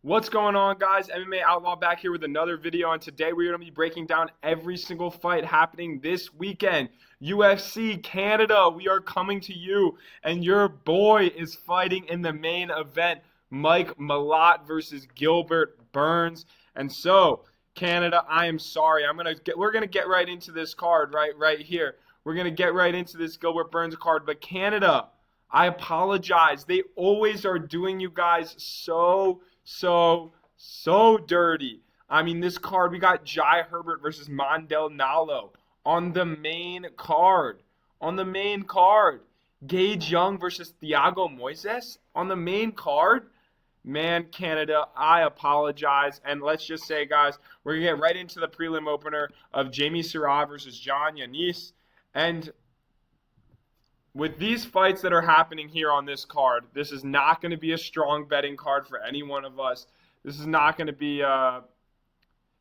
What's going on, guys? MMA Outlaw back here with another video, and today we're going to be breaking down every single fight happening this weekend. UFC Canada, we are coming to you, and your boy is fighting in the main event, Mike Malott versus Gilbert Burns. And so, Canada, I am sorry. We're gonna get right into this card right here. We're gonna get right into this Gilbert Burns card, but Canada, I apologize. They always are doing you guys so dirty. I mean, this card, we got Herbert versus Mandel Nallo on the main card. On the main card. Gage Young versus Thiago Moises on the main card. Man, Canada, I apologize. And let's just say, guys, we're going to get right into the prelim opener of Siraj versus Yannis. And with these fights that are happening here on this card, this is not going to be a strong betting card for any one of us. This is not going to be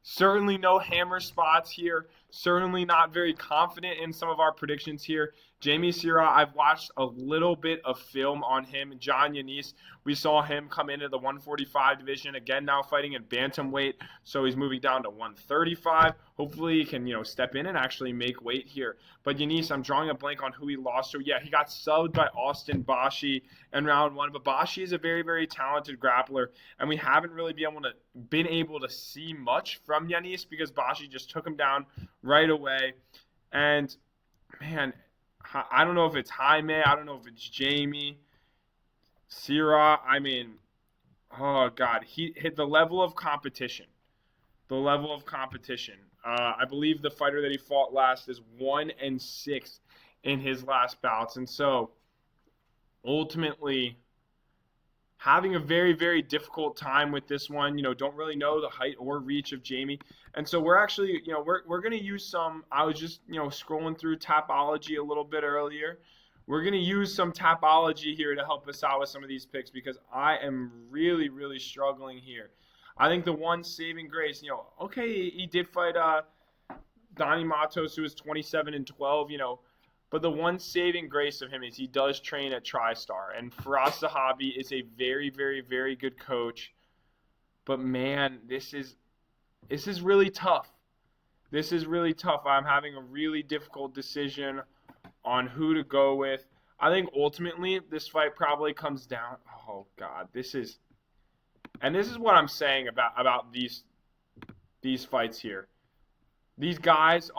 certainly no hammer spots here. Certainly not very confident in some of our predictions here. Siraj, I've watched a little bit of film on him. Yannis, we saw him come into the 145 division, again now fighting in bantamweight, so he's moving down to 135. Hopefully he can, step in and actually make weight here. But Yannis, I'm drawing a blank on who he lost to. Yeah, he got subbed by Austin Bashi in round one, but Bashi is a very, very talented grappler, and we haven't really been able to see much from Yannis because Bashi just took him down right away. And man, I don't know if it's Jaime, I don't know if it's Jamie, Siraj. I mean, oh God, he hit the level of competition. The level of competition. I believe the fighter that he fought last is 1-6 in his last bouts, and so ultimately having a very, very difficult time with this one. Don't really know the height or reach of Jamie. And so we're actually, we're going to use some, I was just, scrolling through Tapology a little bit earlier. We're going to use some Tapology here to help us out with some of these picks because I am really, really struggling here. I think the one saving grace, okay, he did fight Donnie Matos, who was 27-12, but the one saving grace of him is he does train at TriStar. And Firas Zahabi is a very, very, very good coach. But man, this is really tough. This is really tough. I'm having a really difficult decision on who to go with. I think ultimately this fight probably comes down. Oh God, this is what I'm saying about these fights here. These guys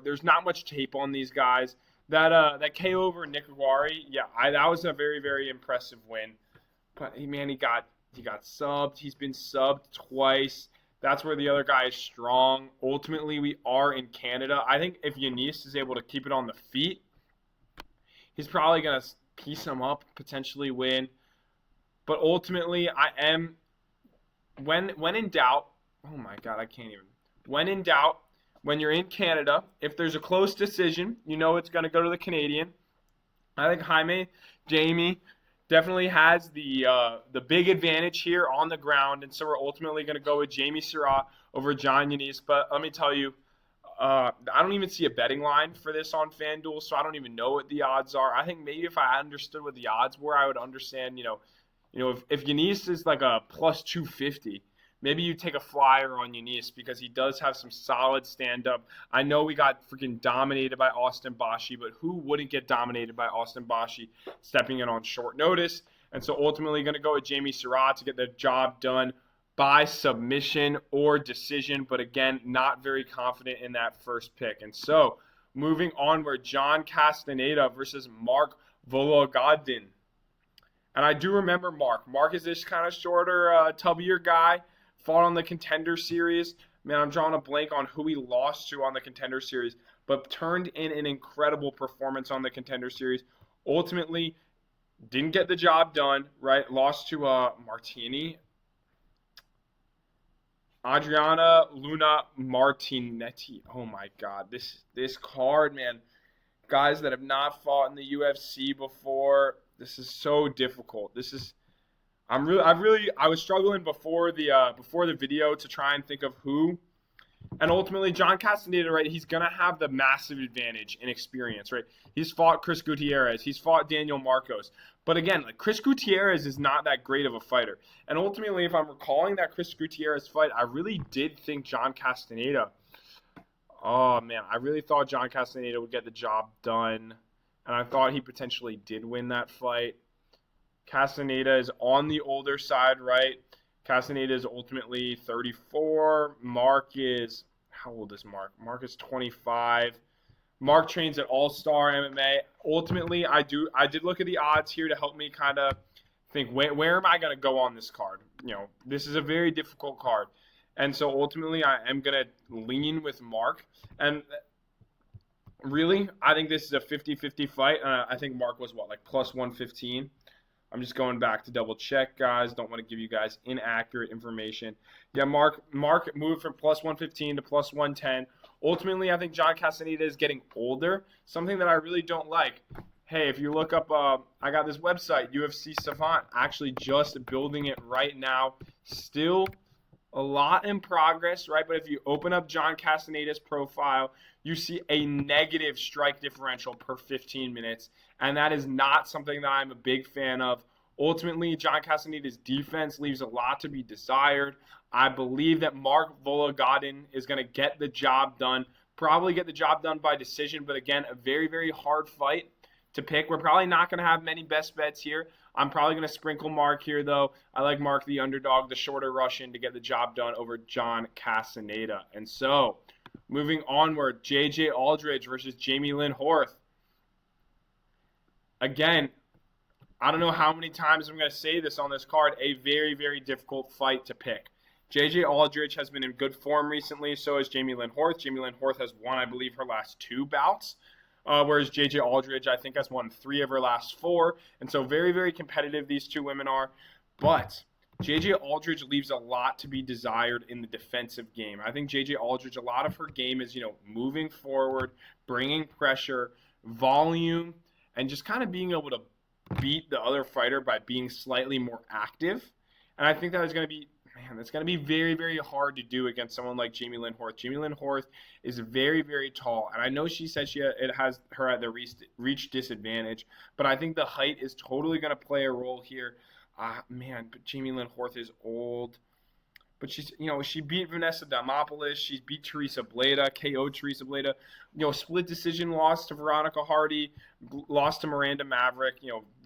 there's not much tape on these guys. That KO over Nikawari, yeah, that was a very, very impressive win. But man, he got subbed. He's been subbed twice. That's where the other guy is strong. Ultimately, we are in Canada. I think if Yannis is able to keep it on the feet, he's probably gonna piece him up, potentially win. But ultimately, I am when in doubt. Oh my God, I can't even. When in doubt. When you're in Canada, if there's a close decision, it's going to go to the Canadian. I think Jamie definitely has the big advantage here on the ground, and so we're ultimately going to go with Siraj over Yannis. But let me tell you, I don't even see a betting line for this on FanDuel, so I don't even know what the odds are. I think maybe if I understood what the odds were, I would understand. If Yannis is like a plus 250. Maybe you take a flyer on Yannis because he does have some solid stand-up. I know we got freaking dominated by Austin Bashi, but who wouldn't get dominated by Austin Bashi stepping in on short notice? And so ultimately going to go with Siraj to get the job done by submission or decision, but again, not very confident in that first pick. And so moving onward, John Castaneda versus Mark Vologdin. And I do remember Mark. Mark is this kind of shorter, tubbier guy. Fought on the Contender Series. Man, I'm drawing a blank on who he lost to on the Contender Series, but turned in an incredible performance on the Contender Series. Ultimately, didn't get the job done, right? Lost to Martini. Adriana Luna Martinetti. Oh my God, this card, man. Guys that have not fought in the UFC before, this is so difficult. I was struggling before the video to try and think of who And ultimately, John Castaneda, right, he's going to have the massive advantage in experience, right? He's fought Chris Gutierrez. He's fought Daniel Marcos. But again, like Chris Gutierrez is not that great of a fighter. And ultimately, if I'm recalling that Chris Gutierrez fight, I really did think John Castaneda, oh man, I really thought John Castaneda would get the job done. And I thought he potentially did win that fight. Castaneda is on the older side, right? Castaneda is ultimately 34. Mark is, how old is Mark? Mark is 25. Mark trains at All-Star MMA. Ultimately, I did look at the odds here to help me kind of think, where am I going to go on this card? This is a very difficult card. And so ultimately, I am going to lean with Mark. And really, I think this is a 50-50 fight. I think Mark was, plus 115? I'm just going back to double check, guys. Don't want to give you guys inaccurate information. Yeah, Mark moved from plus 115 to plus 110. Ultimately, I think John Castaneda is getting older, something that I really don't like. Hey, if you look up, I got this website, UFC Savant, actually just building it right now. Still a lot in progress, right? But if you open up John Castaneda's profile, you see a negative strike differential per 15 minutes, and that is not something that I'm a big fan of. Ultimately, John Castaneda's defense leaves a lot to be desired. I believe that Mark Vologdin is going to get the job done, probably get the job done by decision, but again, a very, very hard fight to pick. We're probably not going to have many best bets here. I'm probably going to sprinkle Mark here, though. I like Mark, the underdog, the shorter Russian, to get the job done over John Castaneda. And so, moving onward, J.J. Aldrich versus Jamey-Lyn Horth. Again, I don't know how many times I'm going to say this on this card, a very, very difficult fight to pick. J.J. Aldrich has been in good form recently, so has Jamey-Lyn Horth. Jamey-Lyn Horth has won, I believe, her last 2 bouts. Whereas J.J. Aldrich, I think, has won 3 of her last 4. And so very, very competitive these 2 women are. But J.J. Aldrich leaves a lot to be desired in the defensive game. I think J.J. Aldrich, a lot of her game is, moving forward, bringing pressure, volume, and just kind of being able to beat the other fighter by being slightly more active. And I think that is going to be, that's going to be very, very hard to do against someone like Jamey-Lyn Horth. Jamey-Lyn Horth is very, very tall, and I know she said it has her at the reach disadvantage, but I think the height is totally going to play a role here. But Jamey-Lyn Horth is old. But she's, she beat Vanessa Demopoulos. She's beat Teresa Bleda, KO'd Teresa Bleda. Split decision loss to Veronica Hardy, lost to Miranda Maverick.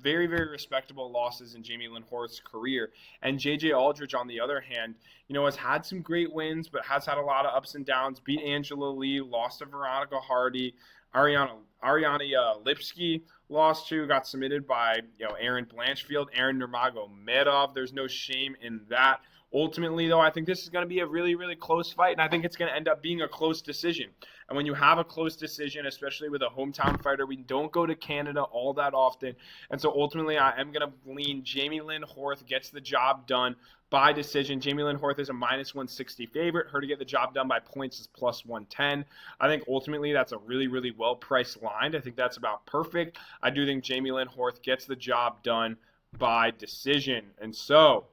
Very, very respectable losses in Jamey-Lyn Horth's career. And J.J. Aldrich, on the other hand, has had some great wins, but has had a lot of ups and downs. Beat Angela Lee, lost to Veronica Hardy. Ariana Lipsky lost to, got submitted by, Aaron Blanchfield, Aaron Nurmagomedov. There's no shame in that. Ultimately, though, I think this is going to be a really, really close fight, and I think it's going to end up being a close decision. And when you have a close decision, especially with a hometown fighter, we don't go to Canada all that often. And so ultimately, I am going to lean Jamey-Lyn Horth gets the job done by decision. Jamey-Lyn Horth is a minus 160 favorite. Her to get the job done by points is plus 110. I think ultimately that's a really, really well-priced line. I think that's about perfect. I do think Jamey-Lyn Horth gets the job done by decision. And so,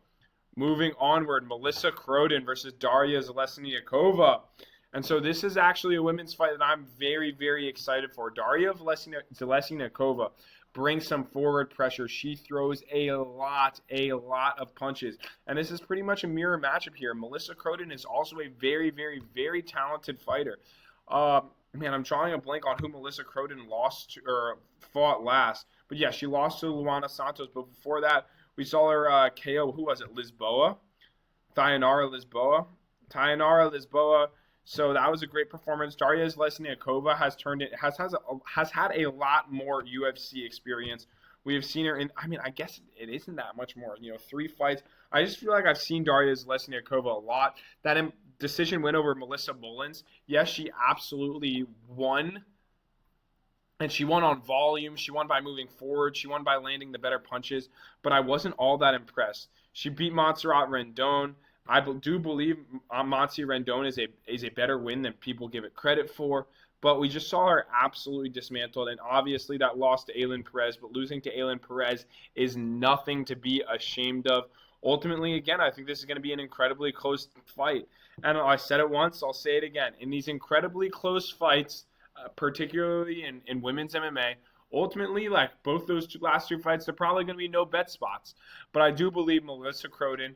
moving onward, Melissa Croden versus Daria Zhelezniakova. And so this is actually a women's fight that I'm very, very excited for. Daria Zhelezniakova brings some forward pressure. She throws a lot of punches. And this is pretty much a mirror matchup here. Melissa Croden is also a very, very, very talented fighter. I'm drawing a blank on who Melissa Croden fought last. But yeah, she lost to Luana Santos. But before that, we saw her KO, who was it, Lisboa? Thayanara Lisboa. So that was a great performance. Daria Zhelezniakova has had a lot more UFC experience. We have seen her in, I guess it isn't that much more, 3 fights. I just feel like I've seen Daria Zhelezniakova a lot. That decision win over Melissa Mullins, yes, she absolutely won. And she won on volume. She won by moving forward. She won by landing the better punches. But I wasn't all that impressed. She beat Montserrat Rendon. I do believe Montserrat Rendon is a better win than people give it credit for. But we just saw her absolutely dismantled. And obviously that loss to Aylin Perez. But losing to Aylin Perez is nothing to be ashamed of. ultimately, again, I think this is going to be an incredibly close fight. And I said it once, I'll say it again. In these incredibly close fights, particularly in women's MMA, ultimately, like both those last two fights, they're probably going to be no bet spots. But I do believe Melissa Croden,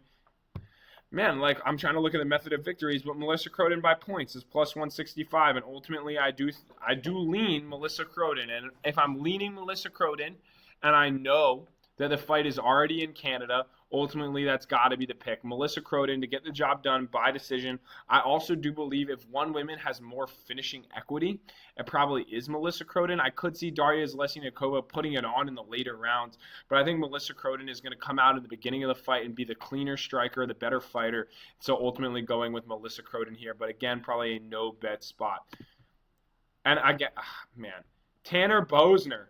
man, like I'm trying to look at the method of victories, but Melissa Croden by points is plus 165, and ultimately I do lean Melissa Croden. And if I'm leaning Melissa Croden, and I know that the fight is already in Canada, ultimately that's got to be the pick. Melissa Croden to get the job done by decision. I also do believe if one woman has more finishing equity, it probably is Melissa Croden. I could see Daria Zhelezniakova putting it on in the later rounds, but I think Melissa Croden is going to come out at the beginning of the fight and be the cleaner striker, the better fighter. So ultimately going with Melissa Croden here, but again, probably a no bet spot. And I get, Tanner Boser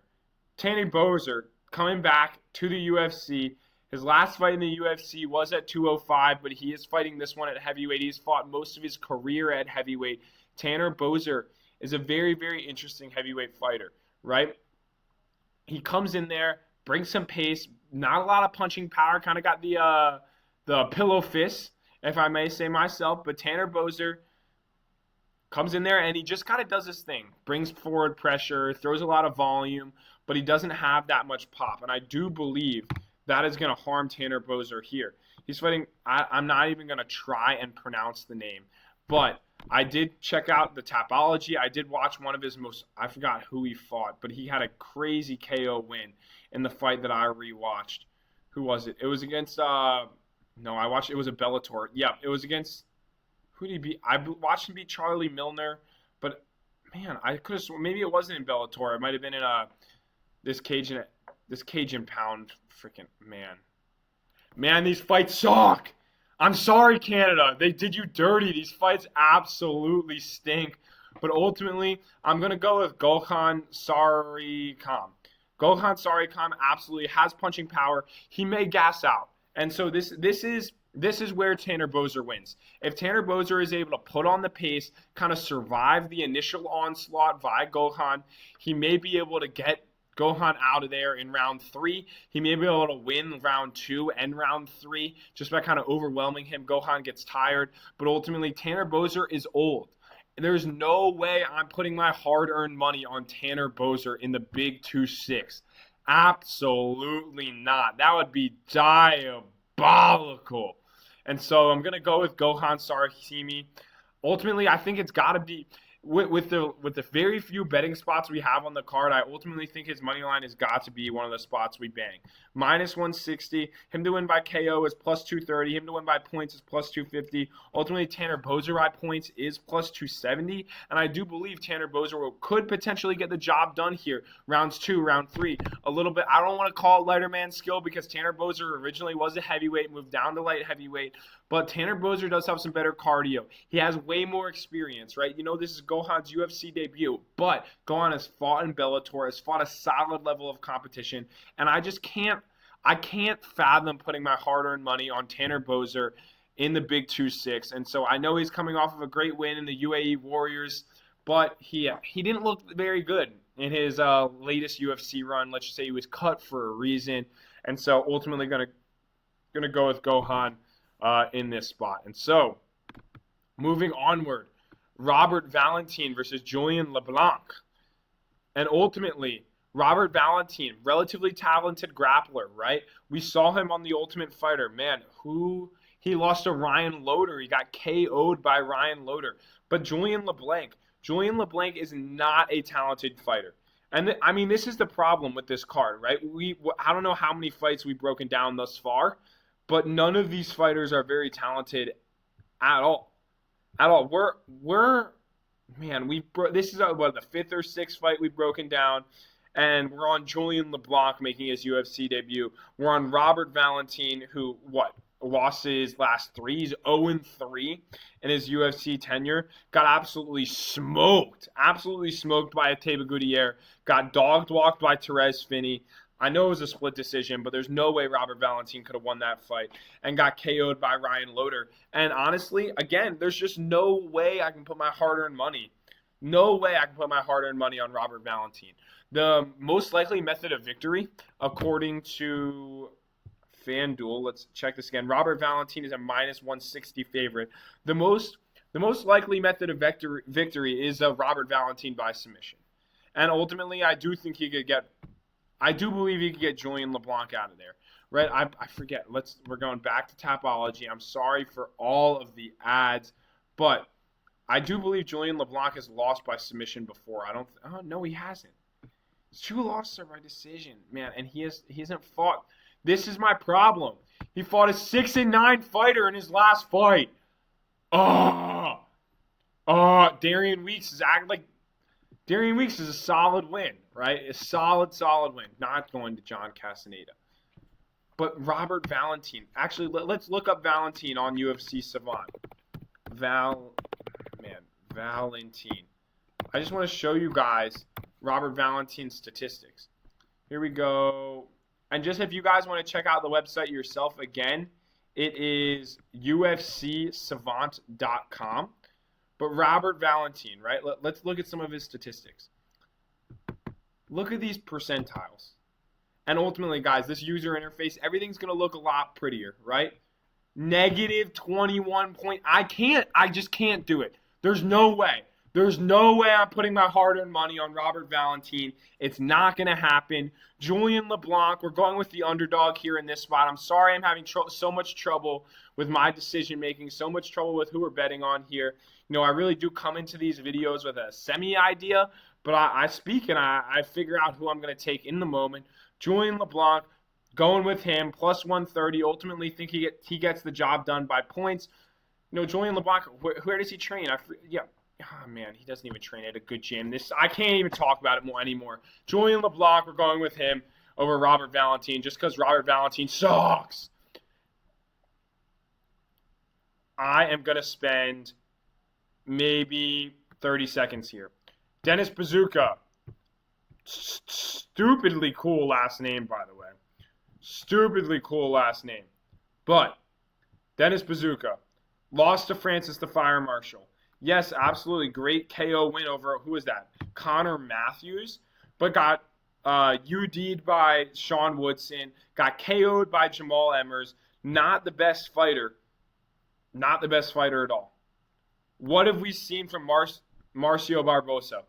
coming back to the UFC. His last fight in the UFC was at 205, but he is fighting this one at heavyweight. He's fought most of his career at heavyweight. Tanner Boser is a very, very interesting heavyweight fighter, right? He comes in there, brings some pace, not a lot of punching power, kind of got the pillow fist, if I may say myself, but Tanner Boser comes in there and he just kind of does his thing, brings forward pressure, throws a lot of volume, but he doesn't have that much pop, and I do believe that is going to harm Tanner Boser here. He's fighting, I'm not even going to try and pronounce the name, but I did check out the Tapology. I did watch one of his I forgot who he fought, but he had a crazy KO win in the fight that I rewatched. Who was it? It was against, it was a Bellator. Yeah, it was against, who did he beat? I watched him beat Charlie Milner, but man, I could have sworn, maybe it wasn't in Bellator. It might have been in this Cajun Pound. Freaking man, these fights suck. I'm sorry, Canada. They did you dirty. These fights absolutely stink. But ultimately, I'm going to go with Gokhan Saricam. Gokhan Saricam absolutely has punching power. He may gas out. And so this is where Tanner Boser wins. If Tanner Boser is able to put on the pace, kind of survive the initial onslaught via Gokhan, he may be able to get Gokhan out of there in round 3. He may be able to win round 2 and round 3 just by kind of overwhelming him. Gokhan gets tired, but ultimately Tanner Boser is old. There's no way I'm putting my hard-earned money on Tanner Boser in the big 2-6. Absolutely not. That would be diabolical. And so I'm going to go with Gokhan Saricam. Ultimately, I think it's got to be with the very few betting spots we have on the card, I ultimately think his money line has got to be one of the spots we bang. Minus 160. Him to win by KO is plus 230. Him to win by points is plus 250. Ultimately, Tanner Boser by points is plus 270. And I do believe Tanner Boser could potentially get the job done here. Rounds 2, round 3. A little bit, I don't want to call it lighter man skill because Tanner Boser originally was a heavyweight, moved down to light heavyweight. But Tanner Boser does have some better cardio. He has way more experience, right? You know, this is Gokhan's UFC debut, but Gokhan has fought in Bellator, has fought a solid level of competition, and I can't fathom putting my hard-earned money on Tanner Boser in the big 2-6. And so I know he's coming off of a great win in the UAE Warriors, but he didn't look very good in his latest UFC run. Let's just say he was cut for a reason, and so ultimately gonna go with Gokhan in this spot. And so, moving onward, Robert Valentin versus Julien Leblanc. And ultimately, Robert Valentin, relatively talented grappler, right? We saw him on The Ultimate Fighter. Man, he lost to Ryan Loder. He got KO'd by Ryan Loder. But Julien Leblanc is not a talented fighter. And I mean, this is the problem with this card, right? I don't know how many fights we've broken down thus far, but none of these fighters are very talented at all. At all. This is the 5th or 6th fight we've broken down, and we're on Julien Leblanc making his UFC debut. We're on Robert Valentin, who lost his last 3. He's 0-3 in his UFC tenure. Got absolutely smoked by Teba Gutierrez. Got dog-walked by Therese Finney. I know it was a split decision, but there's no way Robert Valentin could have won that fight, and got KO'd by Ryan Loder. And honestly, again, there's just no way I can put my hard-earned money. No way I can put my hard-earned money on Robert Valentin. The most likely method of victory, according to FanDuel. Let's check this again. Robert Valentin is a minus 160 favorite. The most likely method of victory is Robert Valentin by submission. And ultimately, I do believe he could get Julien Leblanc out of there. Right? I forget. We're going back to Tapology. I'm sorry for all of the ads, but I do believe Julien Leblanc has lost by submission before. No, he hasn't. His 2 losses are by decision, man, and he hasn't fought. This is my problem. He fought a 6-9 fighter in his last fight. Darian Weeks is a solid win, right? A solid win. Not going to John Castaneda. But Robert Valentin. Actually, let's look up Valentin on UFC Savant. Valentin. I just want to show you guys Robert Valentin's statistics. Here we go. And just if you guys want to check out the website yourself again, it is UFCSavant.com. But Robert Valentin, right? Let's look at some of his statistics. Look at these percentiles. And ultimately, guys, this user interface, everything's going to look a lot prettier, right? Negative 21 point. I just can't do it. There's no way. There's no way I'm putting my hard-earned money on Robert Valentin. It's not going to happen. Julien Leblanc, we're going with the underdog here in this spot. I'm sorry I'm having so much trouble with my decision-making, so much trouble with who we're betting on here. You know, I really do come into these videos with a semi-idea, but I speak and I figure out who I'm going to take in the moment. Julien Leblanc, going with him, plus 130. Ultimately, think he gets the job done by points. You know, Julien Leblanc, where does he train? Oh, man, he doesn't even train at a good gym. I can't even talk about it anymore. Julien Leblanc, we're going with him over Robert Valentin just because Robert Valentin sucks. I am going to spend maybe 30 seconds here. Dennis Buzukja. Stupidly cool last name, by the way. Stupidly cool last name. But Dennis Buzukja lost to Francis the Fire Marshall. Yes, absolutely great KO win over, who is that? Connor Matthews, but got UD'd by Sean Woodson, got KO'd by Jamal Emmers. Not the best fighter. Not the best fighter at all. What have we seen from Marcio Barbosa?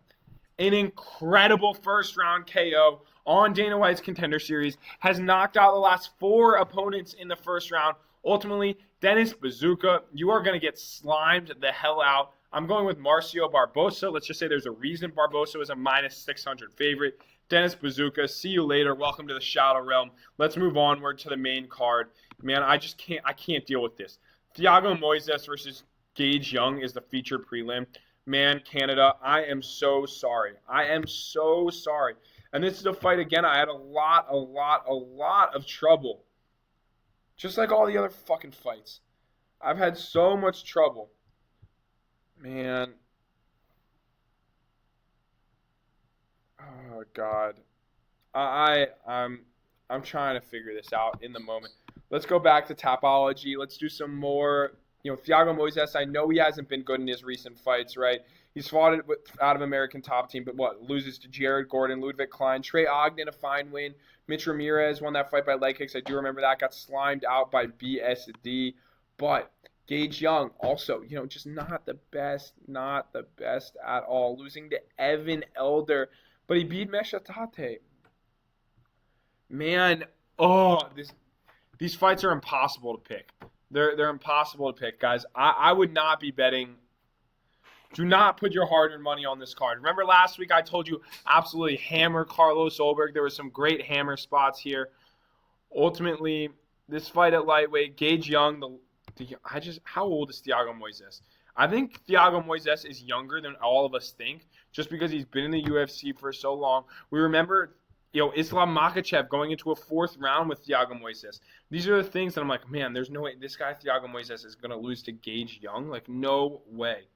An incredible first-round KO on Dana White's Contender Series. Has knocked out the last 4 opponents in the first round. Ultimately, Dennis Buzukja, you are going to get slimed the hell out. I'm going with Marcio Barbosa. Let's just say there's a reason Barbosa is a minus 600 favorite. Dennis Buzukja, see you later. Welcome to the Shadow Realm. Let's move onward to the main card. Man, I can't deal with this. Thiago Moises versus Guage Young is the featured prelim. Man, Canada, I am so sorry. I am so sorry. And this is a fight, again, I had a lot of trouble. Just like all the other fucking fights. I've had so much trouble. Man. Oh, God. I'm trying to figure this out in the moment. Let's go back to Tapology. Let's do some more. You know, Thiago Moises, I know he hasn't been good in his recent fights, right? He's fought it out of American top team, but loses to Jared Gordon, Ludwig Klein, Trey Ogden, a fine win. Mitch Ramirez won that fight by leg kicks. I do remember that. Got slimed out by BSD. But Guage Young, also, you know, just not the best at all. Losing to Evan Elder, but he beat Meshatate. Man, these fights are impossible to pick. They're impossible to pick, guys. I would not be betting. Do not put your hard-earned money on this card. Remember last week I told you absolutely hammer Carlos Ulberg. There were some great hammer spots here. Ultimately, this fight at lightweight, Guage Young. How old is Thiago Moises? I think Thiago Moises is younger than all of us think, just because he's been in the UFC for so long. We remember, you know, Islam Makhachev going into a 4th round with Thiago Moises. These are the things that I'm like, man, there's no way this guy Thiago Moises is going to lose to Guage Young. Like, no way.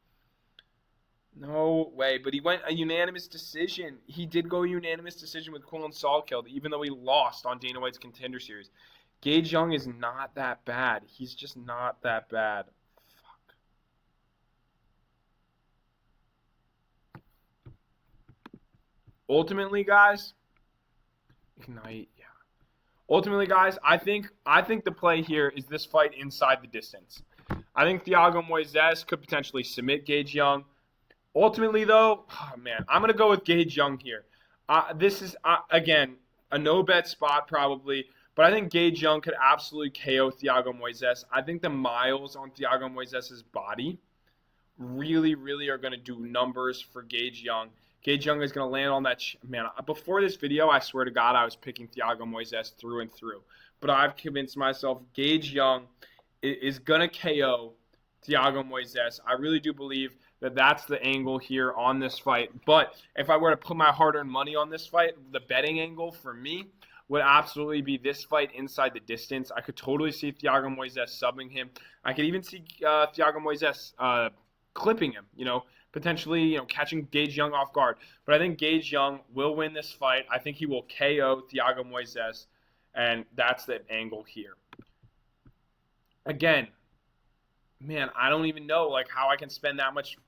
No way. But he went a unanimous decision. He did go a unanimous decision with Quillen Salkild, even though he lost on Dana White's Contender Series. Guage Young is not that bad. He's just not that bad. Fuck. Ultimately, guys, Ignite, yeah. Ultimately, guys, I think the play here is this fight inside the distance. I think Thiago Moises could potentially submit Gage Young. Ultimately, though, oh man, I'm gonna go with Gage Young here. This is again a no bet spot probably, but I think Gage Young could absolutely KO Thiago Moises. I think the miles on Thiago Moises' body really, really are going to do numbers for Gage Young. Gage Young is going to land on that. Man, before this video, I swear to God, I was picking Thiago Moises through and through. But I've convinced myself Gage Young is going to KO Thiago Moises. I really do believe that that's the angle here on this fight. But if I were to put my hard-earned money on this fight, the betting angle for me would absolutely be this fight inside the distance. I could totally see Thiago Moises subbing him. I could even see Thiago Moises clipping him, potentially, catching Gage Young off guard. But I think Gage Young will win this fight. I think he will KO Thiago Moises, and that's the angle here. Again, man, I don't even know how I can spend that much.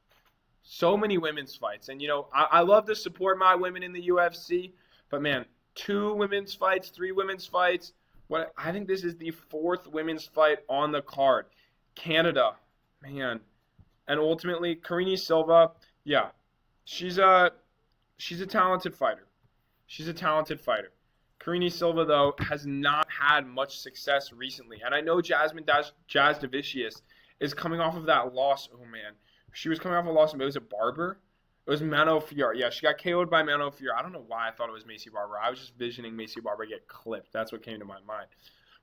So many women's fights, and I love to support my women in the UFC, but man, 2 women's fights, 3 women's fights. I think this is the 4th women's fight on the card. Canada, man. And ultimately, Karine Silva, yeah, she's a talented fighter. She's a talented fighter. Karine Silva, though, has not had much success recently. And I know Jasmine Jasudavicius is coming off of that loss. Oh, man. She was coming off a loss, but it was a Barber. It was Mano Fiora. Yeah, she got KO'd by Mano Fiora. I don't know why I thought it was Maycee Barber. I was just visioning Maycee Barber get clipped. That's what came to my mind.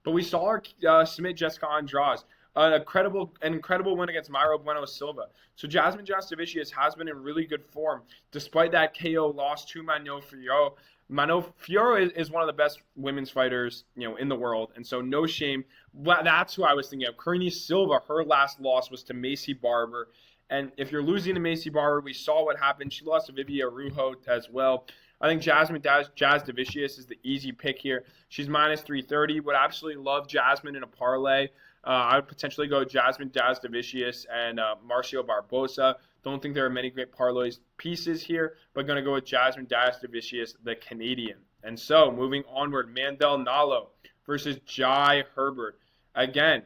But we saw her submit Jessica Andrade. An incredible win against Mayra Bueno Silva. So Jasmine Jasudavicius has been in really good form, despite that KO loss to Mano Fiora. Mano Fiora is one of the best women's fighters, in the world, and so no shame. That's who I was thinking of. Karine Silva, her last loss was to Maycee Barber. And if you're losing to Maycee Barber, we saw what happened. She lost to Vivia Rujo as well. I think Jasmine Jasudavicius is the easy pick here. She's minus 330. Would absolutely love Jasmine in a parlay. I would potentially go Jasmine Jasudavicius and Marcio Barbosa. Don't think there are many great parlay pieces here, but going to go with Jasmine Jasudavicius, the Canadian. And so, moving onward, Mandel Nallo versus Jai Herbert. Again,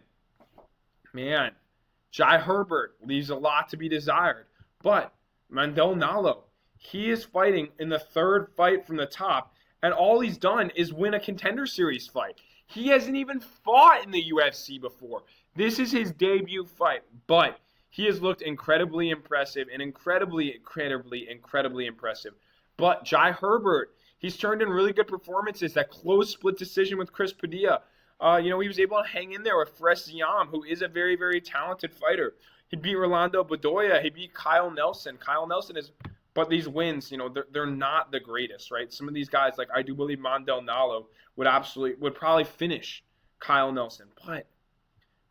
man, Jai Herbert leaves a lot to be desired. But Mandel Nallo, he is fighting in the 3rd fight from the top, and all he's done is win a Contender Series fight. He hasn't even fought in the UFC before. This is his debut fight, but he has looked incredibly impressive and incredibly impressive. But Jai Herbert, he's turned in really good performances. That close split decision with Chris Padilla. He was able to hang in there with Fresh Ziam, who is a very, very talented fighter. He beat Rolando Bedoya. He beat Kyle Nelson. But these wins, they're not the greatest, right? Some of these guys, I do believe Mandel Nallo would probably finish Kyle Nelson. But,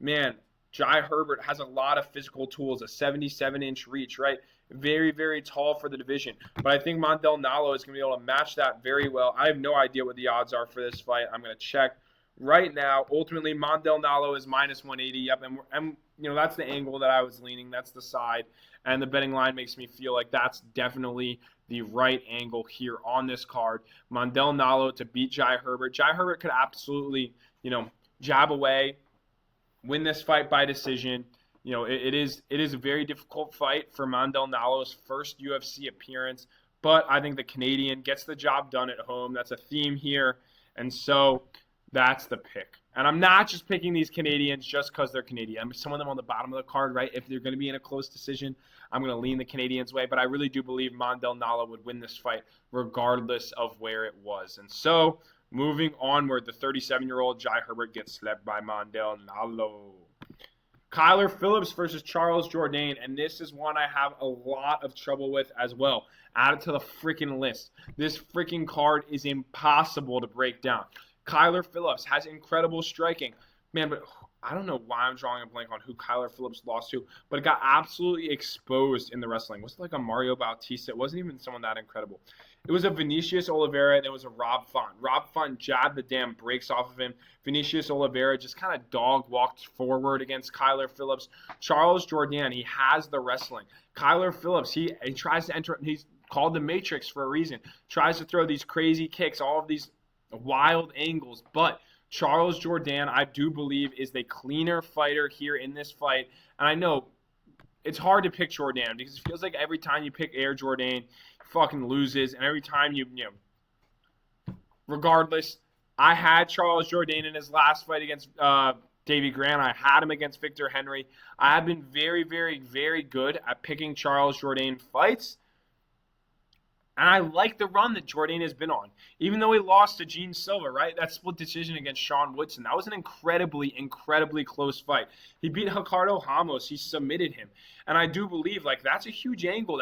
man, Jai Herbert has a lot of physical tools, a 77-inch reach, right? Very, very tall for the division. But I think Mandel Nallo is going to be able to match that very well. I have no idea what the odds are for this fight. I'm going to check right now. Ultimately, Mandel Nallo is minus 180. Yep, and that's the angle that I was leaning. That's the side. And the betting line makes me feel like that's definitely the right angle here on this card. Mandel Nallo to beat Jai Herbert. Jai Herbert could absolutely, jab away, win this fight by decision. It is a very difficult fight for Mandel Nallo's first UFC appearance. But I think the Canadian gets the job done at home. That's a theme here. And so that's the pick. And I'm not just picking these Canadians just because they're Canadian. Some of them on the bottom of the card, right? If they're going to be in a close decision, I'm going to lean the Canadians' way. But I really do believe Mandel Nallo would win this fight regardless of where it was. And so, moving onward, the 37-year-old Jai Herbert gets slept by Mandel Nallo. Kyler Phillips versus Charles Jourdain. And this is one I have a lot of trouble with as well. Add it to the freaking list. This freaking card is impossible to break down. Kyler Phillips has incredible striking. Man, but I don't know why I'm drawing a blank on who Kyler Phillips lost to, but it got absolutely exposed in the wrestling. Was it like a Mario Bautista? It wasn't even someone that incredible. It was a Vinicius Oliveira, and it was a Rob Font. Rob Font jabbed the damn brakes off of him. Vinicius Oliveira just kind of dog-walked forward against Kyler Phillips. Charles Jourdain, he has the wrestling. Kyler Phillips, he tries to enter. He's called the Matrix for a reason. Tries to throw these crazy kicks, all of these wild angles, but Charles Jourdain, I do believe, is the cleaner fighter here in this fight. And I know it's hard to pick Jourdain because it feels like every time you pick Air Jourdain, he fucking loses. And every time you regardless, I had Charles Jourdain in his last fight against Davy Grant. I had him against Victor Henry. I have been very, very, very good at picking Charles Jourdain fights. And I like the run that Jourdain has been on. Even though he lost to Gene Silva, right? That split decision against Sean Woodson. That was an incredibly, incredibly close fight. He beat Ricardo Ramos. He submitted him. And I do believe, like, that's a huge angle.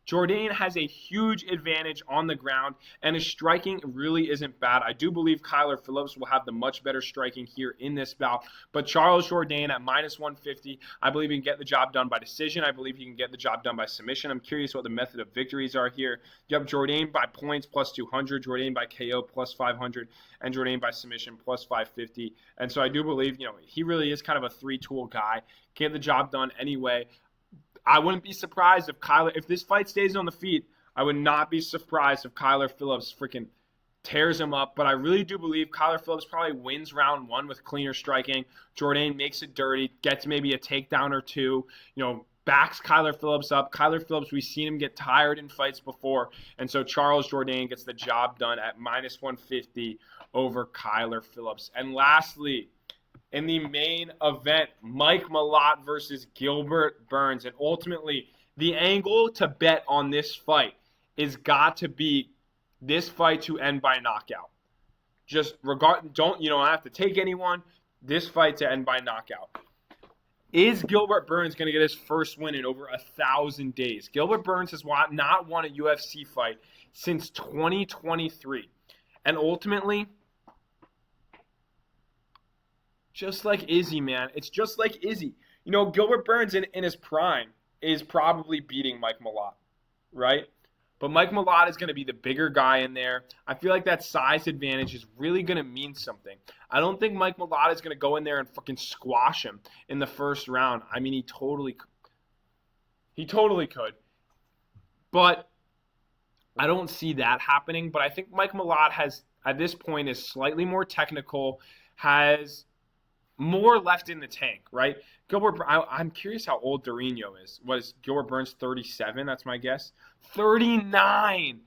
Jourdain has a huge advantage on the ground, and his striking really isn't bad. I do believe Kyler Phillips will have the much better striking here in this bout. But Charles Jourdain at -150, I believe he can get the job done by decision. I believe he can get the job done by submission. I'm curious what the method of victories are here. You have Jourdain by points +200, Jourdain by KO +500, and Jourdain by submission +550. And so I do believe, he really is kind of a three-tool guy. Get the job done anyway. I wouldn't be surprised if this fight stays on the feet, I would not be surprised if Kyler Phillips freaking tears him up. But I really do believe Kyler Phillips probably wins round 1 with cleaner striking. Jourdain makes it dirty, gets maybe a takedown or two, backs Kyler Phillips up. Kyler Phillips, we've seen him get tired in fights before. And so Charles Jourdain gets the job done at -150 over Kyler Phillips. And lastly, in the main event, Mike Malott versus Gilbert Burns. And ultimately, the angle to bet on this fight is got to be this fight to end by knockout. Don't have to take anyone. This fight to end by knockout. Is Gilbert Burns going to get his first win in over 1,000 days? Gilbert Burns has not won a UFC fight since 2023. And ultimately, just like Izzy, man. It's just like Izzy. Gilbert Burns in his prime is probably beating Mike Malott, right? But Mike Malott is going to be the bigger guy in there. I feel like that size advantage is really going to mean something. I don't think Mike Malott is going to go in there and fucking squash him in the first round. I mean, he totally could. But I don't see that happening. But I think Mike Malott at this point, is slightly more technical, has more left in the tank, right? I'm curious how old Dario is. Was Gilbert Burns 37? That's my guess. 39.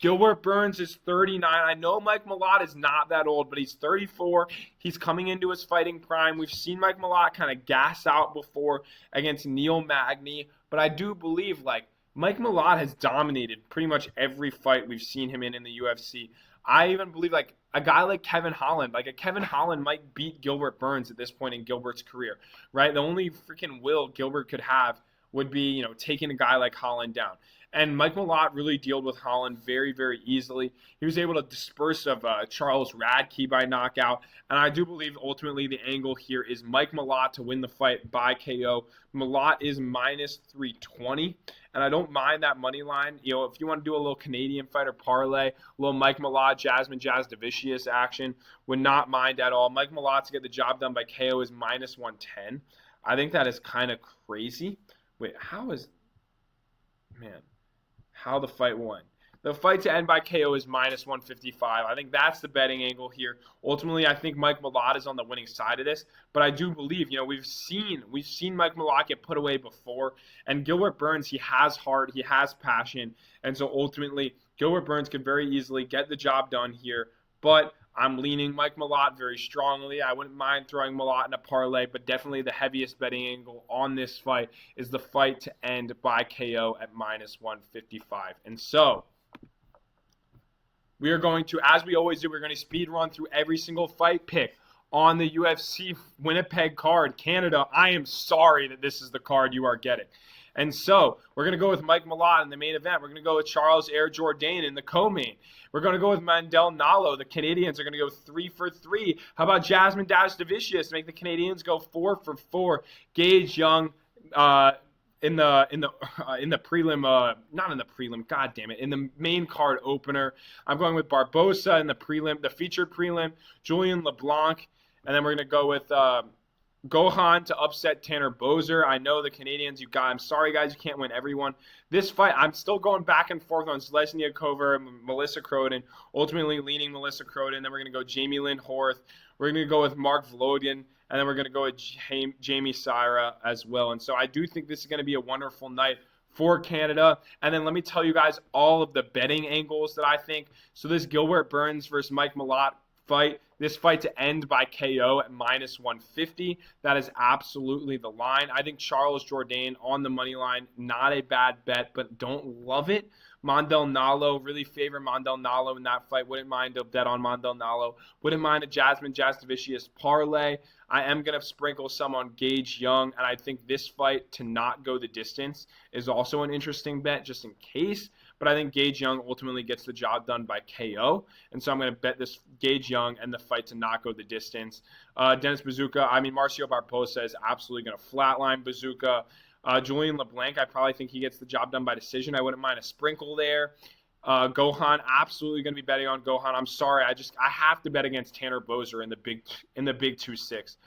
Gilbert Burns is 39. I know Mike Malott is not that old, but he's 34. He's coming into his fighting prime. We've seen Mike Malott kind of gas out before against Neil Magny, but I do believe, Mike Malott has dominated pretty much every fight we've seen him in the UFC. I even believe, a guy like Kevin Holland, Kevin Holland might beat Gilbert Burns at this point in Gilbert's career, right? The only freaking will Gilbert could have would be, taking a guy like Holland down. And Mike Malott really dealt with Holland very, very easily. He was able to disperse of Charles Radke by knockout. And I do believe ultimately the angle here is Mike Malott to win the fight by KO. Malott is -320. And I don't mind that money line. If you want to do a little Canadian fighter parlay, a little Mike Malott, Jasmine Jasudavicius action, would not mind at all. Mike Malott to get the job done by KO is -110. I think that is kind of crazy. Wait, how the fight won? The fight to end by KO is -155. I think that's the betting angle here. Ultimately, I think Mike Malott is on the winning side of this, but I do believe, we've seen Mike Malott get put away before, and Gilbert Burns, he has heart, he has passion, and so ultimately, Gilbert Burns could very easily get the job done here, but I'm leaning Mike Malott very strongly. I wouldn't mind throwing Malott in a parlay, but definitely the heaviest betting angle on this fight is the fight to end by KO at -155. And so we are going to, as we always do, we're going to speed run through every single fight pick on the UFC Winnipeg card. Canada, I am sorry that this is the card you are getting. And so we're going to go with Mike Malott in the main event. We're going to go with Charles Air Jourdain in the co-main. We're going to go with Mandel Nallo. The Canadians are going to go 3 for 3. How about Jasmine Jasudavicius to make the Canadians go 4 for 4? Guage Young in the prelim, not in the prelim, god damn it, in the main card opener. I'm going with Barbosa in the prelim, the featured prelim, Julien Leblanc, and then we're going to go with Gokhan to upset Tanner Boser. I know the Canadians, I'm sorry, guys, you can't win everyone. This fight, I'm still going back and forth on Zhelezniakova and Melissa Croden, ultimately leaning Melissa Croden. Then we're going to go Jamey-Lyn Horth. We're going to go with Mark Vologdin, and then we're going to go with Jamie Sira as well. And so I do think this is going to be a wonderful night for Canada. And then let me tell you guys all of the betting angles that I think. So this Gilbert Burns versus Mike Malott fight, this fight to end by KO at -150. That is absolutely the line. I think Charles Jourdain on the money line, not a bad bet, but don't love it. Mandel Nallo, really favor Mandel Nallo in that fight. Wouldn't mind a bet on Mandel Nallo. Wouldn't mind a Jasmine Jasudavicius parlay. I am going to sprinkle some on Guage Young, and I think this fight to not go the distance is also an interesting bet just in case. But I think Guage Young ultimately gets the job done by KO. And so I'm going to bet this Guage Young and the fight to not go the distance. Marcio Barbosa is absolutely going to flatline Buzukja. Julien Leblanc, I probably think he gets the job done by decision. I wouldn't mind a sprinkle there. Gokhan, absolutely going to be betting on Gokhan. I'm sorry, I have to bet against Tanner Boser in the big 2-6.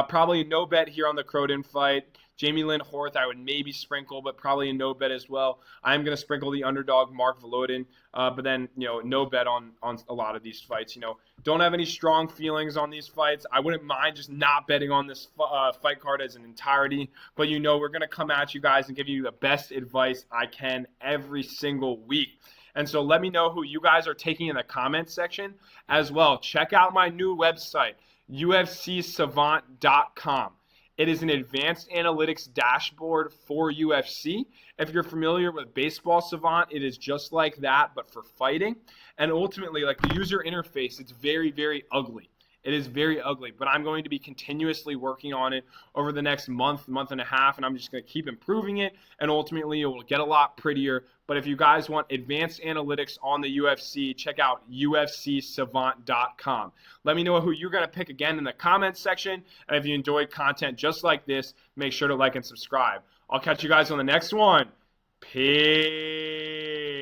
Probably no bet here on the Croden fight. Jamey-Lyn Horth, I would maybe sprinkle, but probably a no bet as well. I'm going to sprinkle the underdog Mark Vologdin, but then no bet on a lot of these fights. Don't have any strong feelings on these fights. I wouldn't mind just not betting on this fight card as an entirety, but we're going to come at you guys and give you the best advice I can every single week. And so let me know who you guys are taking in the comments section as well. Check out my new website, UFCsavant.com. It is an advanced analytics dashboard for UFC. If you're familiar with Baseball Savant, it is just like that, but for fighting. And ultimately, like the user interface, it's very, very ugly. It is very ugly, but I'm going to be continuously working on it over the next month and a half, and I'm just going to keep improving it, and ultimately it will get a lot prettier. But if you guys want advanced analytics on the UFC, check out UFCsavant.com. Let me know who you're going to pick again in the comments section, and if you enjoyed content just like this, make sure to like and subscribe. I'll catch you guys on the next one. Peace.